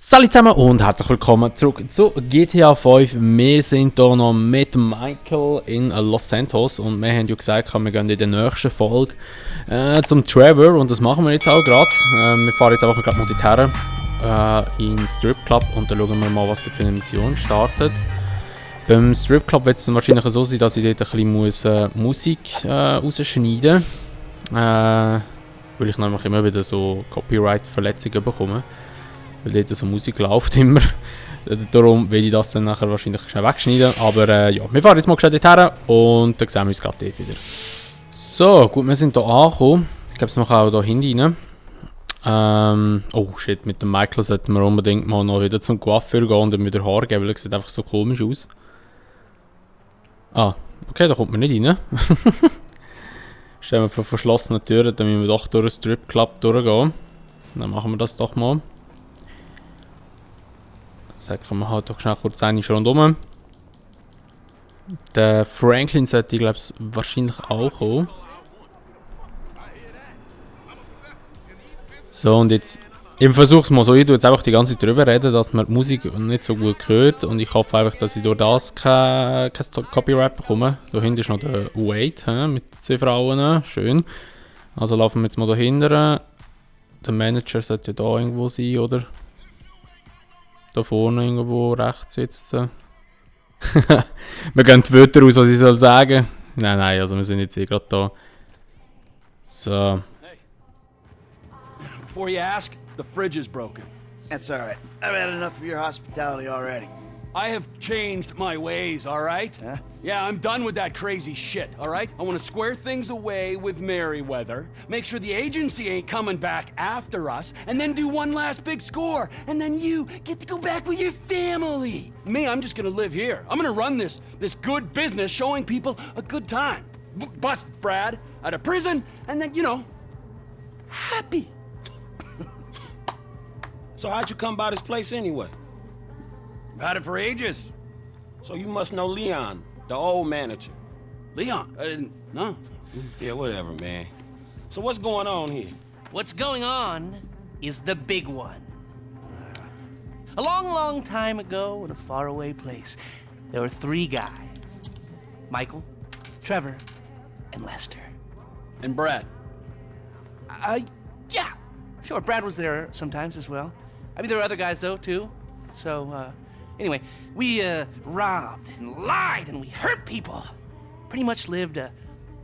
Salut zusammen und herzlich willkommen zurück zu GTA 5. Wir sind hier noch mit Michael in Los Santos und wir haben ja gesagt, wir gehen in der nächsten Folge zum Trevor und das machen wir jetzt auch gerade. Wir fahren jetzt einfach gerade mal dorthin in den Strip Club und dann schauen wir mal, was da für eine Mission startet. Beim Strip Club wird es dann wahrscheinlich so sein, dass ich dort ein bisschen Musik rausschneiden muss. Weil ich nämlich immer wieder so Copyright-Verletzungen bekomme. Weil dort so Musik läuft immer. Darum will ich das dann nachher wahrscheinlich schnell wegschneiden. Aber ja, wir fahren jetzt mal schnell dorthin und dann sehen wir uns gerade wieder. So, gut, wir sind hier angekommen. Ich glaube, es machen auch hier hinten rein. Oh shit, mit dem Michael sollten wir unbedingt mal noch wieder zum Coiffeur gehen und ihm wieder Haar geben, weil er sieht einfach so komisch aus. Ah, okay, da kommt man nicht rein. Stellen wir vor verschlossenen Türen, dann müssen wir doch durch den Strip Club durchgehen. Dann machen wir das doch mal. Sagen wir halt doch schnell kurz eine schon um. Der Franklin sollte, glaube ich, wahrscheinlich auch kommen. So, und jetzt... Ich versuche es mal so, ich tue jetzt einfach die ganze Zeit drüber reden, dass man die Musik nicht so gut hört. Und ich hoffe einfach, dass ich durch das kein Copyright bekomme. Da hinten ist noch der Wade mit den 2 Frauen. Schön. Also laufen wir jetzt mal dahinter. Der Manager sollte ja da irgendwo sein, oder? Da vorne irgendwo rechts jetzt. Wir gehen die Wörter aus, was ich soll sagen. Nein, also wir sind jetzt hier gerade da. So. Before you ask, the fridge is broken. That's all right. I've had enough of your hospitality already. I have changed my ways, all right? Huh? Yeah, I'm done with that crazy shit, all right? I want to square things away with Merryweather, make sure the agency ain't coming back after us, and then do one last big score. And then you get to go back with your family. Me, I'm just gonna live here. I'm gonna run this good business showing people a good time. Bust Brad out of prison, and then, you know, happy. So how'd you come by this place anyway? I've had it for ages. So you must know Leon, the old manager. Leon, I didn't know. Yeah, whatever, man. So what's going on here? What's going on is the big one. A long, long time ago in a faraway place, there were 3 guys. Michael, Trevor, and Lester. And Brad. Yeah. Sure, Brad was there sometimes as well. I mean, there were other guys, though, too. So, anyway, we, robbed and lied and we hurt people. Pretty much lived a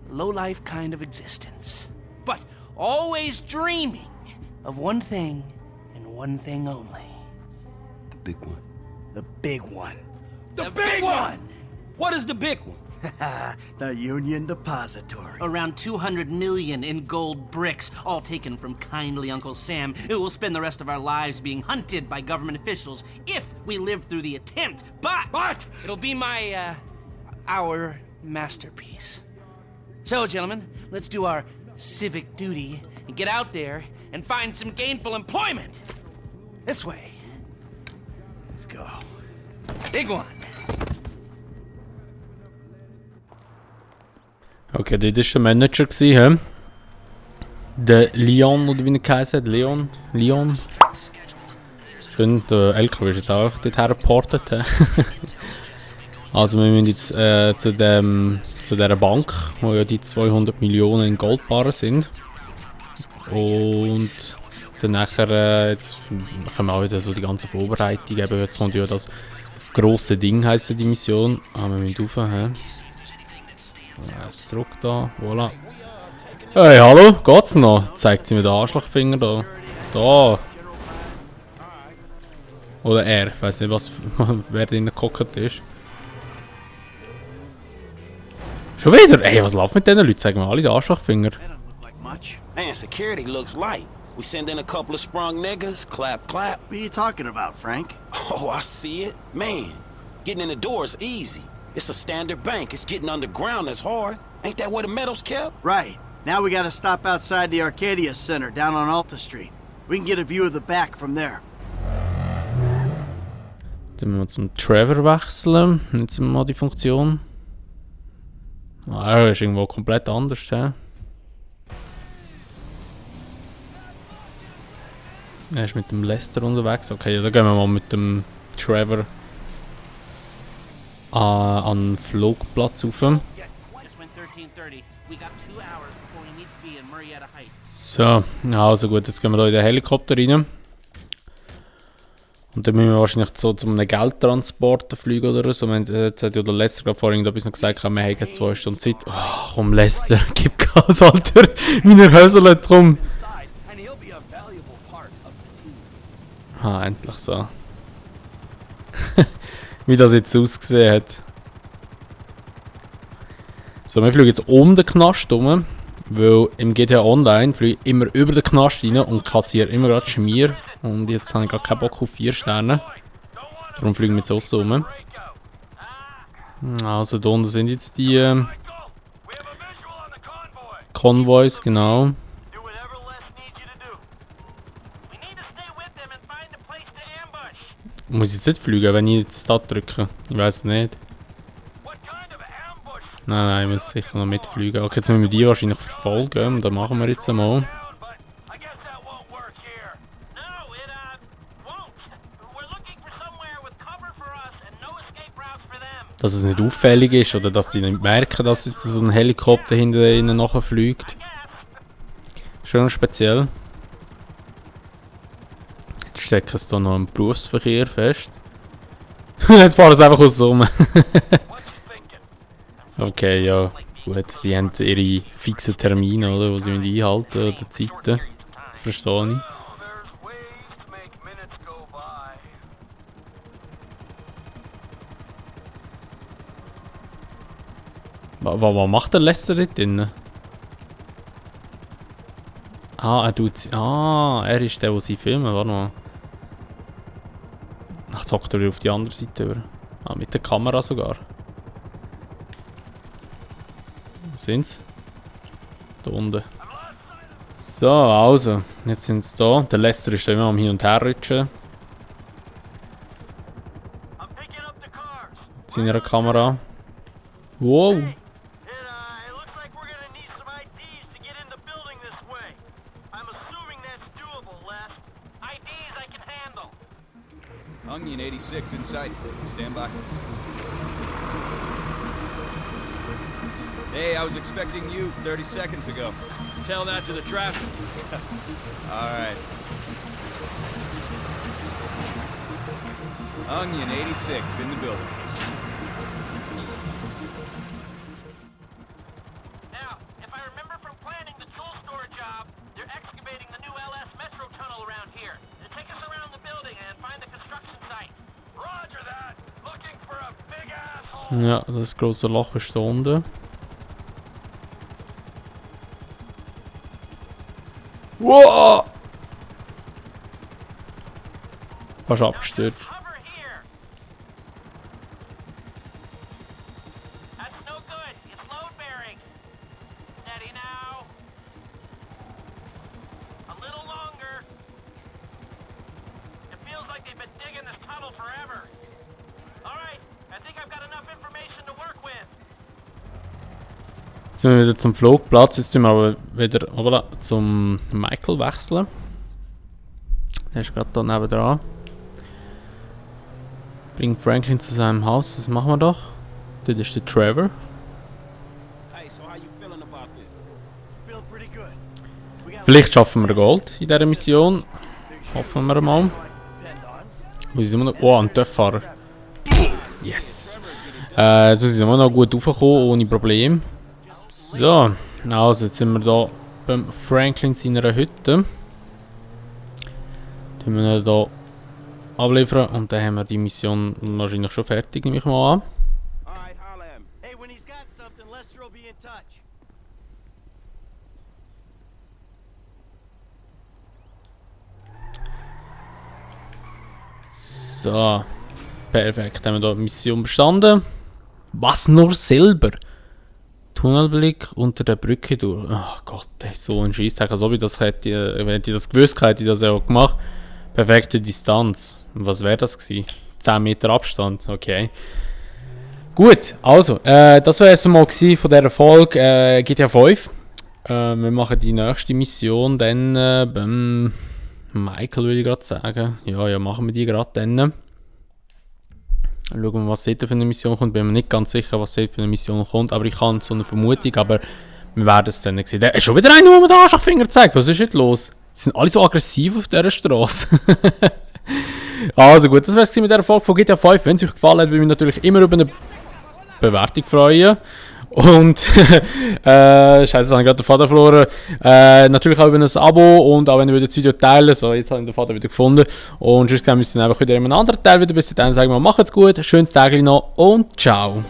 low-life kind of existence. But always dreaming of one thing and one thing only. The big one. The big one. The big one! What is the big one? The Union Depository. Around 200 million in gold bricks, all taken from kindly Uncle Sam, who will spend the rest of our lives being hunted by government officials if we live through the attempt. But it'll be our masterpiece. So, gentlemen, let's do our civic duty and get out there and find some gainful employment. This way. Let's go. Big one. Okay, das war der Manager. He? Der Leon, oder wie er geheißen hat. Leon. Schön, der LKW ist jetzt auch dorthin geportet. Also wir müssen jetzt zu dieser Bank, wo ja die 200 Millionen in Goldbarren sind. Und dann nachher, jetzt können wir auch wieder so die ganze Vorbereitung. Eben, jetzt kommt ja das grosse Ding, heisst ja die Mission. Ah, wir müssen rauf. Ist zurück da, voilà. Hey, hallo, geht's noch? Zeigt sie mir den Arschlochfinger da. Da. Oder er, ich weiss nicht, wer da gehockt ist. Schon wieder? Ey, was läuft mit diesen Leuten? Zeigen wir alle den Arschlochfinger. Much? Man, security looks light. We send in a couple of sprung niggas, clap, clap. What are you talking about, Frank? Oh, I see it. Man, getting in the door is easy. It's a standard bank. It's getting underground that's hard. Ain't that where the metal's kept? Right. Now we gotta stop outside the Arcadia Center down on Alta Street. We can get a view of the back from there. Dann müssen wir zum Trevor wechseln. Nicht zum Modi-Funktion. Ah, er ist irgendwo komplett anders, hä? Er ist mit dem Lester unterwegs. Okay, dann gehen wir mal mit dem Trevor an den Flugplatz rauf. So, also gut, jetzt gehen wir hier in den Helikopter rein. Und dann müssen wir wahrscheinlich so zu einem Geldtransporter fliegen oder so. Jetzt hat ja der Lester gerade vorhin etwas noch gesagt, wir haben jetzt 2 Stunden Zeit. Oh, komm Lester, gib Gas, Alter. Meine Hösel drum. Endlich so. Wie das jetzt ausgesehen hat. So, wir fliegen jetzt um den Knast rum, weil im GTA Online fliege ich immer über den Knast rein und kassiere immer gerade Schmier. Und jetzt habe ich gerade keinen Bock auf 4 Sterne. Darum fliegen wir jetzt auch so rum. Also da unten sind jetzt die Konvois, genau. Muss ich jetzt nicht fliegen, wenn ich jetzt da drücke? Ich weiß es nicht. Nein, ich muss sicher noch mitfliegen. Okay, jetzt müssen wir die wahrscheinlich verfolgen und dann machen wir jetzt einmal. Dass es nicht auffällig ist oder dass die nicht merken, dass jetzt so ein Helikopter hinter ihnen nachfliegt. Schon speziell. Jetzt stecken sie hier noch im Berufsverkehr fest. Jetzt fahren sie einfach aus rum. Okay, ja. Gut, sie haben ihre fixen Termine, oder, die sie einhalten müssen, oder Zeiten. Verstehe ich. Was macht der Lester dort drin? Er tut... er ist der, der sie filmen, warte mal. Ach, jetzt hockt er auf die andere Seite über. Mit der Kamera sogar. Wo sind's? Da unten. So, also. Jetzt sind sie da. Der Lester ist da immer am Hin- und Herrutschen. Mit seiner Kamera. Wow! Onion 86 in sight. Stand by. Hey, I was expecting you 30 seconds ago. Tell that to the traffic. All right. Onion 86 in the building. Now, if I remember from planning the tool store job, they're excavating the new LS Metro tunnel around here. Take us around the building and find the construction site. Roger that. Looking for a big asshole. Ja, das große Loch ist da unten. Wow! Fast abgestürzt. Jetzt sind wir wieder zum Flugplatz, jetzt müssen wir aber wieder voilà, zum Michael wechseln. Der ist gerade da nebenan. Bringt Franklin zu seinem Haus, das machen wir doch. Das ist der Trevor. Vielleicht schaffen wir Gold in dieser Mission. Hoffen wir mal. Muss ich immer noch... Oh, ein Töpffahrer. Yes. Jetzt muss ich immer noch gut raufkommen, ohne Probleme. So, also jetzt sind wir hier beim Franklin seiner Hütte. Die müssen wir hier abliefern und dann haben wir die Mission wahrscheinlich schon fertig, nehme ich mal an. So, perfekt, haben wir hier die Mission bestanden. Was, nur Silber? Tunnelblick unter der Brücke durch. Oh Gott, ey, so ein Scheisstag. Als ob ich das hätte, wenn ich das gewusst hätte, ich das auch gemacht. Perfekte Distanz. Und was wäre das gewesen? 10 Meter Abstand, okay. Gut, also, das war es mal von dieser Folge GTA 5. Wir machen die nächste Mission dann beim Michael würde ich gerade sagen. Ja, machen wir die gerade dann. Schauen wir, was dort für eine Mission kommt. Bin mir nicht ganz sicher, was dort für eine Mission kommt, aber ich habe so eine Vermutung, aber wir werden es dann sehen. Der ist schon wieder einer, der mir den Arschlochfinger zeigt. Was ist jetzt los? Die sind alle so aggressiv auf dieser Straße. Also gut, das wäre es mit dieser Folge von GTA 5. Wenn es euch gefallen hat, würde ich mich natürlich immer über eine Bewertung freuen. Und scheiße, jetzt habe ich gerade den Vater verloren. Natürlich auch über ein Abo und auch wenn ihr das Video teilen. So, jetzt habe ich den Vater wieder gefunden. Und sonst sehen wir uns dann einfach wieder in einem anderen Teil wieder. Bis dahin sagen wir, macht's gut, schönes Tag noch und ciao.